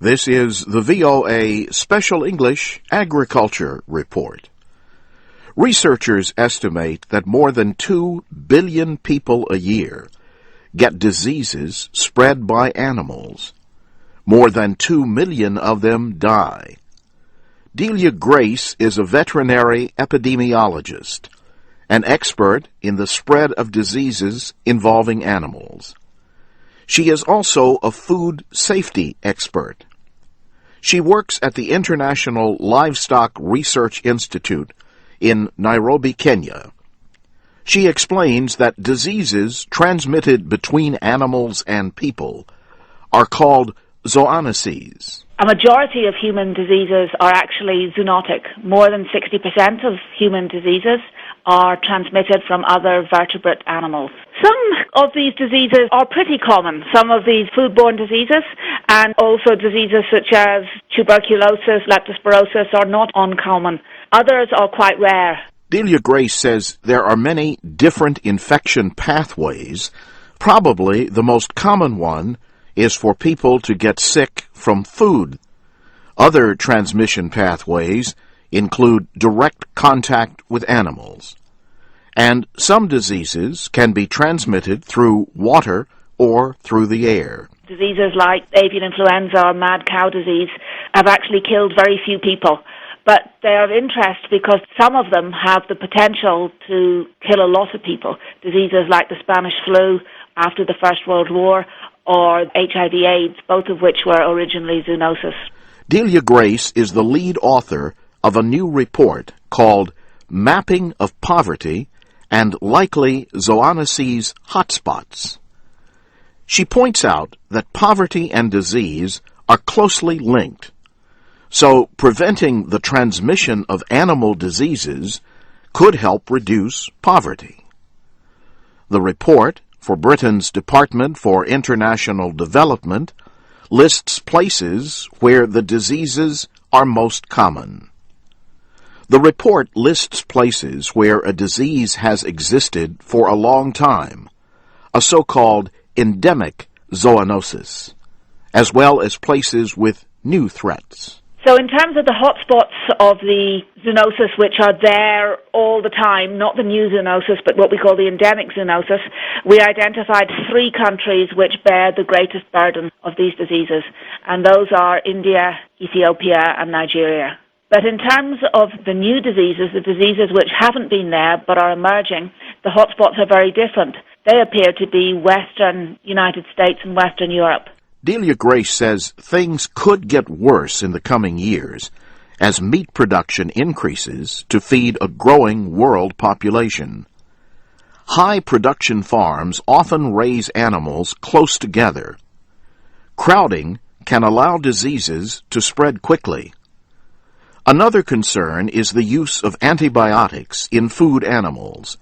This is the VOA Special English Agriculture Report. Researchers estimate that more than 2 billion people a year get diseases spread by animals. More than 2 million of them die. Delia Grace is a veterinary epidemiologist, an expert in the spread of diseases involving animals. She is also a food safety expert. She works at the International Livestock Research Institute in Nairobi, Kenya. She explains that diseases transmitted between animals and people are called zoonoses. A majority of human diseases are actually zoonotic. More than 60% of human diseases are transmitted from other vertebrate animals. Some of these diseases are pretty common. Some of these foodborne diseases and also diseases such as tuberculosis, leptospirosis are not uncommon. Others are quite rare. Delia Grace says there are many different infection pathways. Probably the most common one is for people to get sick from food. Other transmission pathways include direct contact with animals. And some diseases can be transmitted through water or through the air. Diseases like avian influenza or mad cow disease have actually killed very few people. But they are of interest because some of them have the potential to kill a lot of people. Diseases like the Spanish flu after the First World War or HIV/AIDS, both of which were originally zoonosis. Delia Grace is the lead author of a new report called Mapping of Poverty and Likely Zoonoses Hotspots. She points out that poverty and disease are closely linked, so preventing the transmission of animal diseases could help reduce poverty. The report for Britain's Department for International Development lists places where the diseases are most common. The report lists places where a disease has existed for a long time, a so-called endemic zoonosis, as well as places with new threats. So in terms of the hotspots of the zoonosis, which are there all the time, not the new zoonosis, but what we call the endemic zoonosis, we identified 3 countries which bear the greatest burden of these diseases, and those are India, Ethiopia, and Nigeria. But in terms of the new diseases, the diseases which haven't been there but are emerging, the hotspots are very different. They appear to be Western United States and Western Europe. Delia Grace says things could get worse in the coming years as meat production increases to feed a growing world population. High production farms often raise animals close together. Crowding can allow diseases to spread quickly. Another concern is the use of antibiotics in food animals,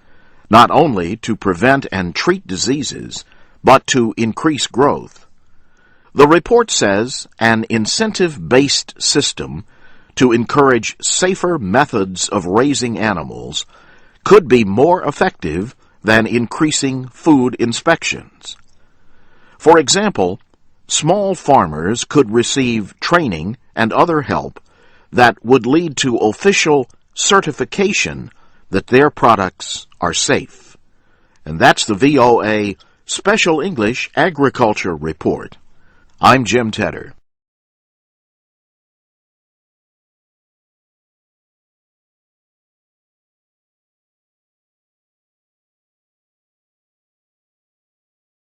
not only to prevent and treat diseases, but to increase growth. The report says an incentive-based system to encourage safer methods of raising animals could be more effective than increasing food inspections. For example, small farmers could receive training and other help that would lead to official certification that their products are safe. And that's the VOA Special English Agriculture Report. I'm Jim Tedder.